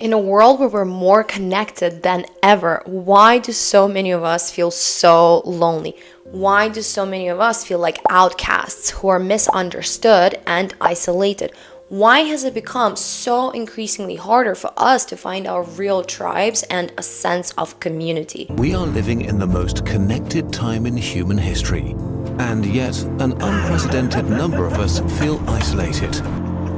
In a world where we're more connected than ever, why do so many of us feel so lonely? Why do so many of us feel like outcasts who are misunderstood and isolated? Why has it become so increasingly harder for us to find our real tribes and a sense of community? We are living in the most connected time in human history, and yet an unprecedented number of us feel isolated.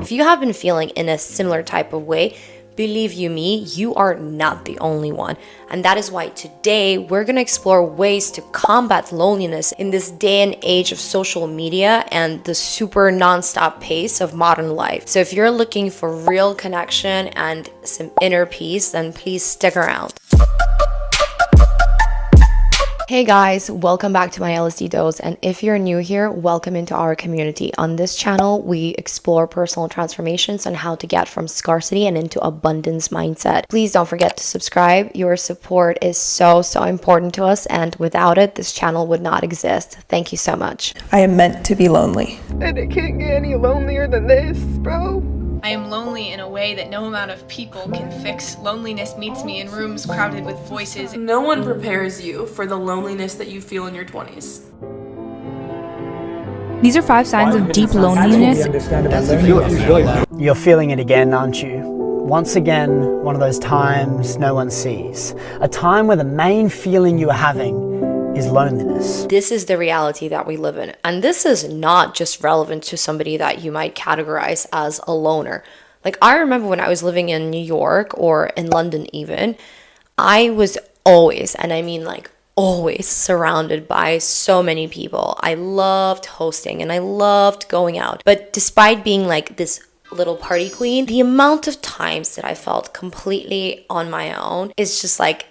If you have been feeling in a similar type of way, believe you me, you are not the only one. And that is why today we're going to explore ways to combat loneliness in this day and age of social media and the super non-stop pace of modern life. So if you're looking for real connection and some inner peace, then please stick around. Hey guys, welcome back to my LSD dose, and if you're new here, welcome into our community. On this channel, we explore personal transformations and how to get from scarcity and into abundance mindset. Please don't forget to subscribe. Your support is so important to us, and without it, this channel would not exist. Thank you so much. I am meant to be lonely. And it can't get any lonelier than this, bro. I am lonely in a way that no amount of people can fix. Loneliness meets me in rooms crowded with voices. No one prepares you for the loneliness that you feel in your 20s. These are 5 signs of deep loneliness. You're feeling it again, aren't you? Once again, one of those times no one sees. A time where the main feeling you are having is loneliness. This is the reality that we live in. And this is not just relevant to somebody that you might categorize as a loner. Like, I remember when I was living in New York or in London even, I was always, and I mean like always, surrounded by so many people. I loved hosting and I loved going out. But despite being like this little party queen, the amount of times that I felt completely on my own is just like,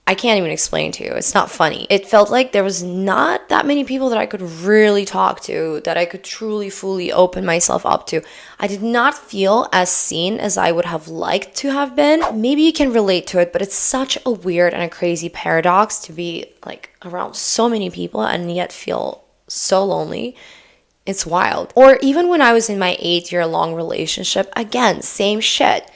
I can't even explain to you. It's not funny. It felt like there was not that many people that I could really talk to, that I could truly, fully open myself up to. I did not feel as seen as I would have liked to have been. Maybe you can relate to it, but it's such a weird and a crazy paradox to be like around so many people and yet feel so lonely. It's wild. Or even when I was in my 8-year-long relationship, again, same shit.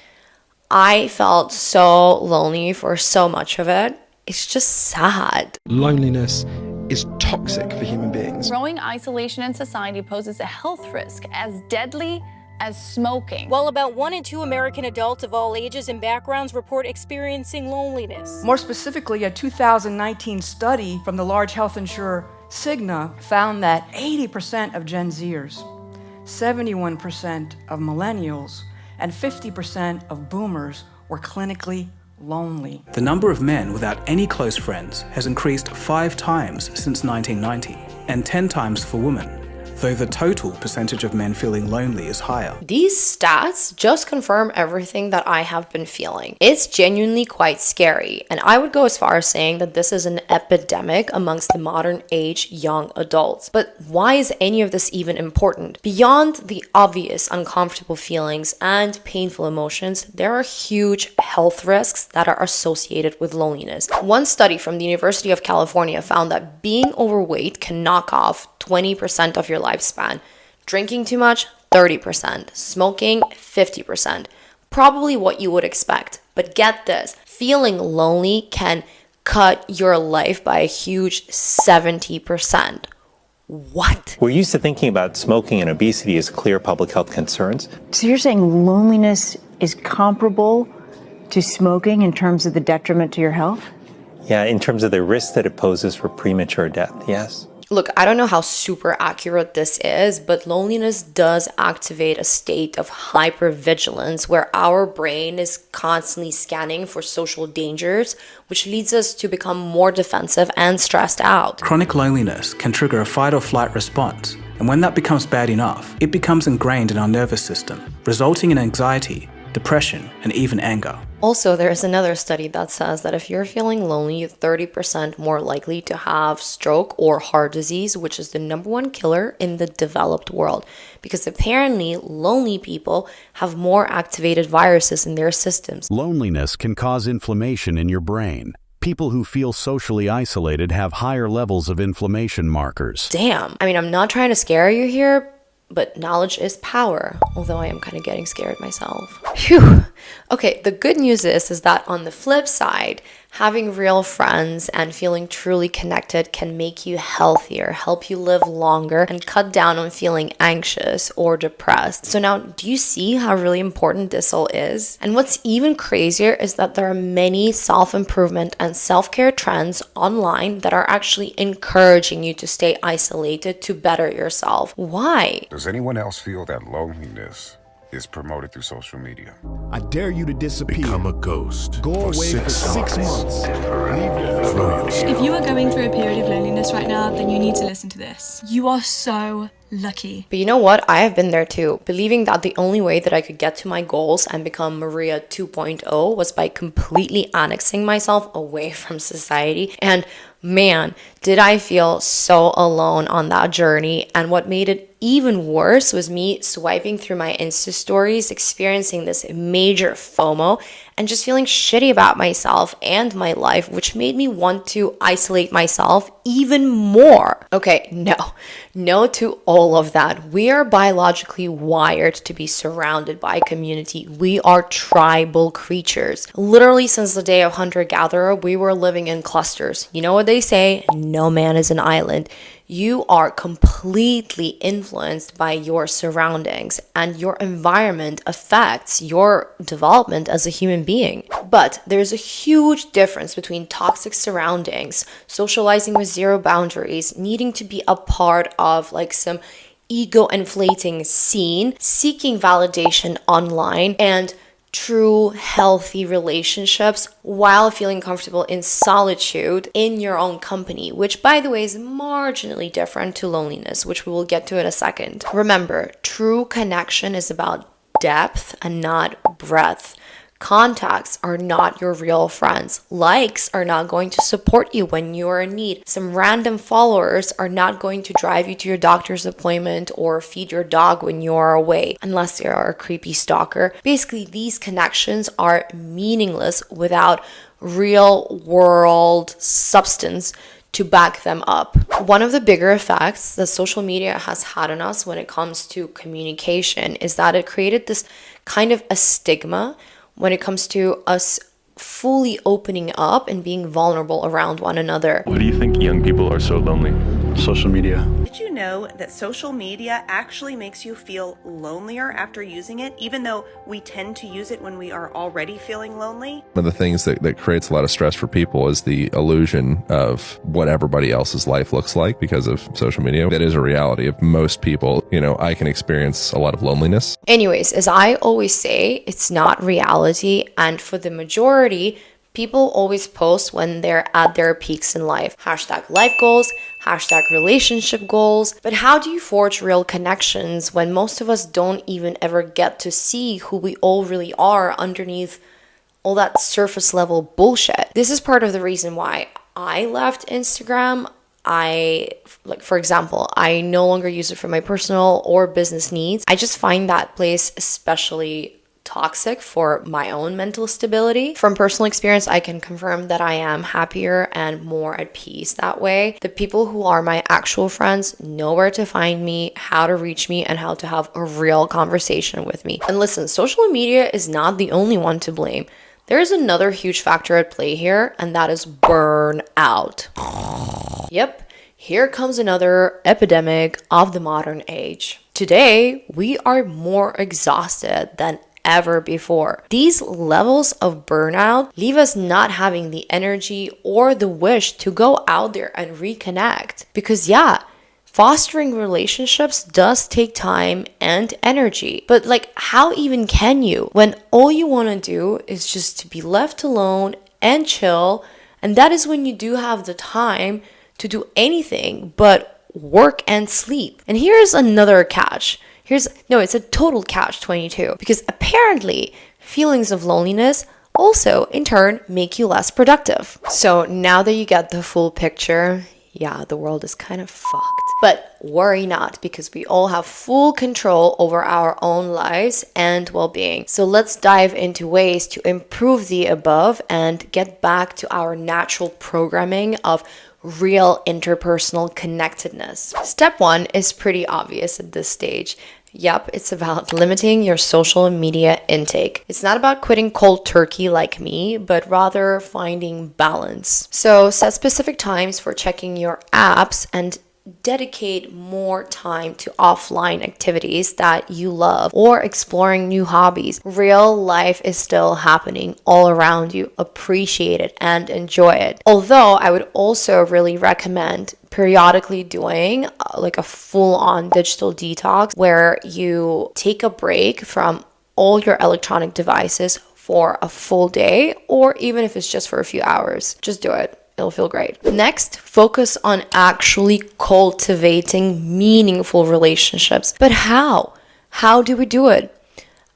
I felt so lonely for so much of it. It's just sad. Loneliness is toxic for human beings. Growing isolation in society poses a health risk as deadly as smoking. Well, about 1 in 2 American adults of all ages and backgrounds report experiencing loneliness. More specifically, a 2019 study from the large health insurer Cigna found that 80% of Gen Zers, 71% of millennials, and 50% of boomers were clinically lonely. The number of men without any close friends has increased 5 times since 1990, and 10 times for women, though the total percentage of men feeling lonely is higher. These stats just confirm everything that I have been feeling. It's genuinely quite scary, and I would go as far as saying that this is an epidemic amongst the modern age young adults. But why is any of this even important? Beyond the obvious uncomfortable feelings and painful emotions, there are huge health risks that are associated with loneliness. One study from the University of California found that being overweight can knock off 20% of your lifespan. Drinking too much, 30%. Smoking, 50%. Probably what you would expect. But get this, feeling lonely can cut your life by a huge 70%. What? We're used to thinking about smoking and obesity as clear public health concerns. So you're saying loneliness is comparable to smoking in terms of the detriment to your health? Yeah, in terms of the risk that it poses for premature death, yes. Look, I don't know how super accurate this is, but loneliness does activate a state of hypervigilance where our brain is constantly scanning for social dangers, which leads us to become more defensive and stressed out. Chronic loneliness can trigger a fight or flight response, and when that becomes bad enough, it becomes ingrained in our nervous system, resulting in anxiety, depression, and even anger. Also, there's another study that says that if you're feeling lonely, you're 30% more likely to have stroke or heart disease, which is the #1 killer in the developed world. Because apparently, lonely people have more activated viruses in their systems. Loneliness can cause inflammation in your brain. People who feel socially isolated have higher levels of inflammation markers. Damn. I mean, I'm not trying to scare you here, But knowledge is power, although I am kind of getting scared myself. Phew. Okay, the good news is that on the flip side, having real friends and feeling truly connected can make you healthier, help you live longer, and cut down on feeling anxious or depressed. So now, do you see how really important this all is? And what's even crazier is that there are many self-improvement and self-care trends online that are actually encouraging you to stay isolated to better yourself. Why? Does anyone else feel that loneliness is promoted through social media? I dare you to disappear. Become a ghost. Go away for 6 months. If you are going through a period of loneliness right now, then you need to listen to this. You are so lucky. But you know what? I have been there too, believing that the only way that I could get to my goals and become Maria 2.0 was by completely annexing myself away from society. And man, did I feel so alone on that journey. And what made it even worse was me swiping through my Insta stories, experiencing this major FOMO, and just feeling shitty about myself and my life, which made me want to isolate myself even more. Okay, no to all of that. We are biologically wired to be surrounded by community. We are tribal creatures. Literally since the day of hunter-gatherer, we were living in clusters. You know what they say? No man is an island. You are completely influenced by your surroundings, and your environment affects your development as a human being. But there's a huge difference between toxic surroundings, socializing with zero boundaries, needing to be a part of like some ego-inflating scene, seeking validation online, and true healthy relationships while feeling comfortable in solitude in your own company, which by the way is marginally different to loneliness, which we will get to in a second. Remember, true connection is about depth and not breadth. Contacts are not your real friends. Likes are not going to support you when you are in need. Some random followers are not going to drive you to your doctor's appointment or feed your dog when you are away, unless they are a creepy stalker. Basically, these connections are meaningless without real world substance to back them up. One of the bigger effects that social media has had on us when it comes to communication is that it created this kind of a stigma when it comes to us fully opening up and being vulnerable around one another. Why do you think young people are so lonely? Social media. Did you know that social media actually makes you feel lonelier after using it, even though we tend to use it when we are already feeling lonely? One of the things that creates a lot of stress for people is the illusion of what everybody else's life looks like because of social media. That is a reality of most people. You know, I can experience a lot of loneliness. Anyways, as I always say, it's not reality, and for the majority, people always post when they're at their peaks in life. Hashtag life goals, hashtag relationship goals. But how do you forge real connections when most of us don't even ever get to see who we all really are underneath all that surface level bullshit? This is part of the reason why I left Instagram. For example, I no longer use it for my personal or business needs. I just find that place especially toxic for my own mental stability. From personal experience, I can confirm that I am happier and more at peace that way. The people who are my actual friends know where to find me, how to reach me, and how to have a real conversation with me. And listen, social media is not the only one to blame. There is another huge factor at play here, and that is burnout. Yep, here comes another epidemic of the modern age. Today, we are more exhausted than ever before. These levels of burnout leave us not having the energy or the wish to go out there and reconnect. Because fostering relationships does take time and energy. But how even can you when all you want to do is just to be left alone and chill, and that is when you do have the time to do anything but work and sleep. And here's another catch. It's a total catch-22, because apparently feelings of loneliness also in turn make you less productive. So now that you get the full picture, the world is kind of fucked. But worry not, because we all have full control over our own lives and well-being. So let's dive into ways to improve the above and get back to our natural programming of real interpersonal connectedness. Step 1 is pretty obvious at this stage. Yep, it's about limiting your social media intake. It's not about quitting cold turkey like me, but rather finding balance. So set specific times for checking your apps and dedicate more time to offline activities that you love or exploring new hobbies. Real life is still happening all around you. Appreciate it and enjoy it. Although I would also really recommend periodically doing like a full-on digital detox where you take a break from all your electronic devices for a full day, or even if it's just for a few hours. Just do it. It'll feel great. Next, focus on actually cultivating meaningful relationships. But how? How do we do it?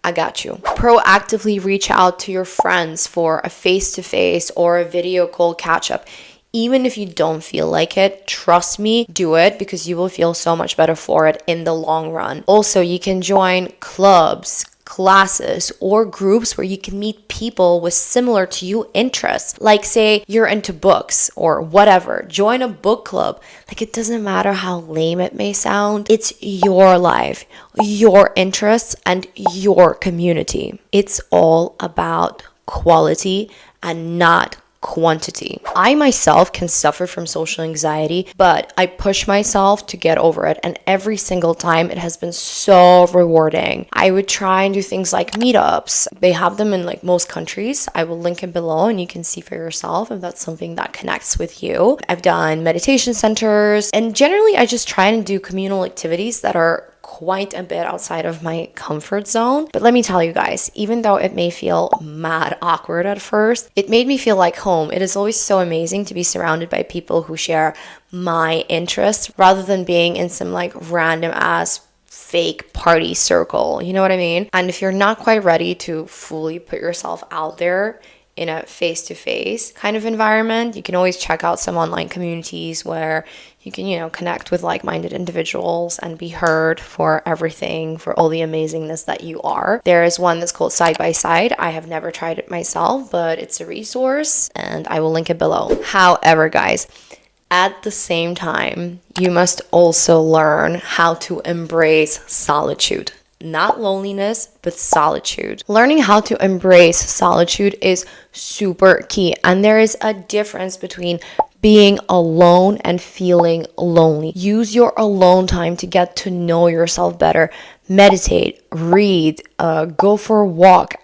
I got you. Proactively reach out to your friends for a face-to-face or a video call catch-up. Even if you don't feel like it, trust me, do it because you will feel so much better for it in the long run. Also, you can join clubs, classes, or groups where you can meet people with similar to you interests. Like say you're into books or whatever, join a book club. Like it doesn't matter how lame it may sound, it's your life, your interests, and your community. It's all about quality and not quantity. I myself can suffer from social anxiety, but I push myself to get over it, and every single time it has been so rewarding. I would try and do things like meetups. They have them in like most countries. I will link it below and you can see for yourself if that's something that connects with you. I've done meditation centers, and generally I just try and do communal activities that are quite a bit outside of my comfort zone. But let me tell you guys, even though it may feel mad awkward at first, it made me feel like home. It is always so amazing to be surrounded by people who share my interests rather than being in some like random ass fake party circle. You know what I mean? And if you're not quite ready to fully put yourself out there in a face-to-face kind of environment, you can always check out some online communities where you can, connect with like-minded individuals and be heard for everything, for all the amazingness that you are. There is one that's called Side by Side. I have never tried it myself, but it's a resource and I will link it below. However, guys, at the same time, you must also learn how to embrace solitude. Not loneliness, but solitude. Learning how to embrace solitude is super key. And there is a difference between being alone and feeling lonely. Use your alone time to get to know yourself better. Meditate, read, go for a walk,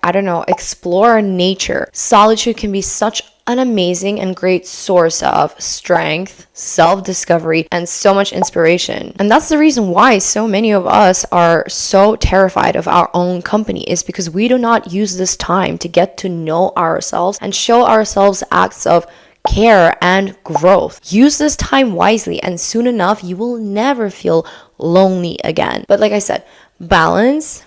explore nature. Solitude can be such an amazing and great source of strength, self-discovery, and so much inspiration. And that's the reason why so many of us are so terrified of our own company, is because we do not use this time to get to know ourselves and show ourselves acts of care and growth. Use this time wisely, and soon enough you will never feel lonely again. But like I said, balance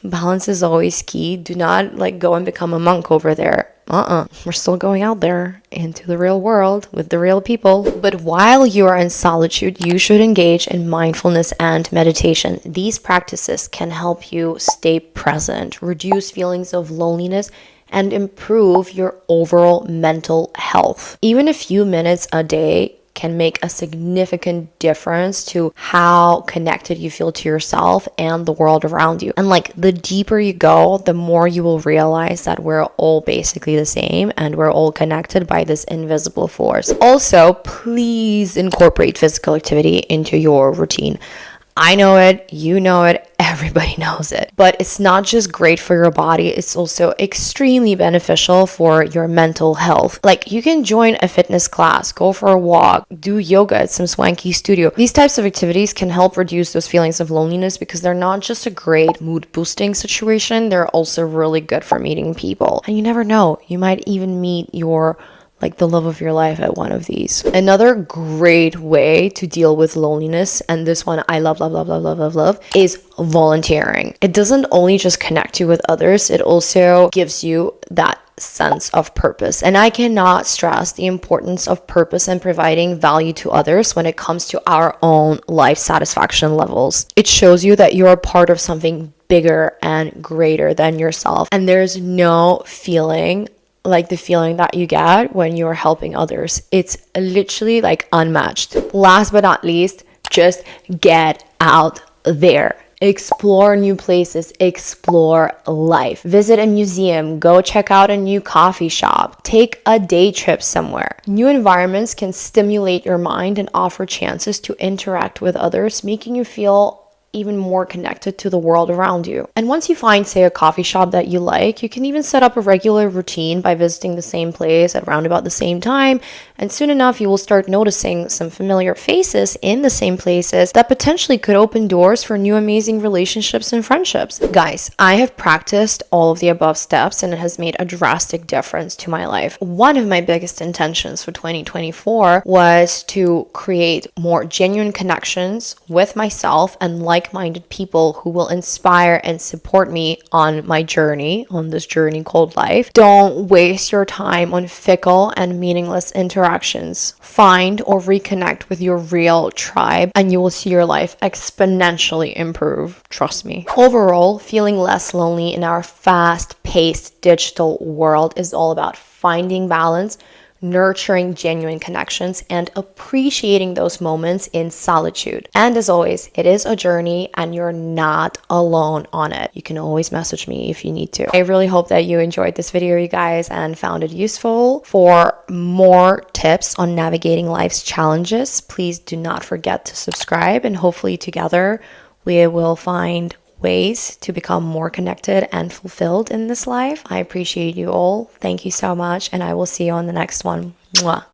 is always key. Do not go and become a monk over there. We're still going out there into the real world with the real people. But while you are in solitude, you should engage in mindfulness and meditation. These practices can help you stay present, reduce feelings of loneliness, and improve your overall mental health. Even a few minutes a day can make a significant difference to how connected you feel to yourself and the world around you. And the deeper you go, the more you will realize that we're all basically the same and we're all connected by this invisible force. Also, please incorporate physical activity into your routine. I know it, you know it, everybody knows it. But it's not just great for your body, it's also extremely beneficial for your mental health. You can join a fitness class, go for a walk, do yoga at some swanky studio. These types of activities can help reduce those feelings of loneliness because they're not just a great mood boosting situation, they're also really good for meeting people. And you never know, you might even meet your the love of your life at one of these. Another great way to deal with loneliness, and this one I love, is volunteering. It doesn't only just connect you with others, it also gives you that sense of purpose. And I cannot stress the importance of purpose and providing value to others when it comes to our own life satisfaction levels. It shows you that you're a part of something bigger and greater than yourself. And there's no feeling like the feeling that you get when you're helping others. It's literally like unmatched. Last but not least, just get out there. Explore new places, explore life. Visit a museum, go check out a new coffee shop, take a day trip somewhere. New environments can stimulate your mind and offer chances to interact with others, making you feel even more connected to the world around you. And once you find, say, a coffee shop that you like, you can even set up a regular routine by visiting the same place at around about the same time. And soon enough, you will start noticing some familiar faces in the same places that potentially could open doors for new amazing relationships and friendships. Guys, I have practiced all of the above steps and it has made a drastic difference to my life. One of my biggest intentions for 2024 was to create more genuine connections with myself and like-minded people who will inspire and support me on my journey, on this journey called life. Don't waste your time on fickle and meaningless interactions. Find or reconnect with your real tribe and you will see your life exponentially improve. Trust me. Overall, feeling less lonely in our fast-paced digital world is all about finding balance, nurturing genuine connections, and appreciating those moments in solitude. And as always, it is a journey and you're not alone on it. You can always message me if you need to. I really hope that you enjoyed this video, you guys, and found it useful. For more tips on navigating life's challenges, please do not forget to subscribe, and hopefully together we will find ways to become more connected and fulfilled in this life. I appreciate you all. Thank you so much, and I will see you on the next one. Mwah.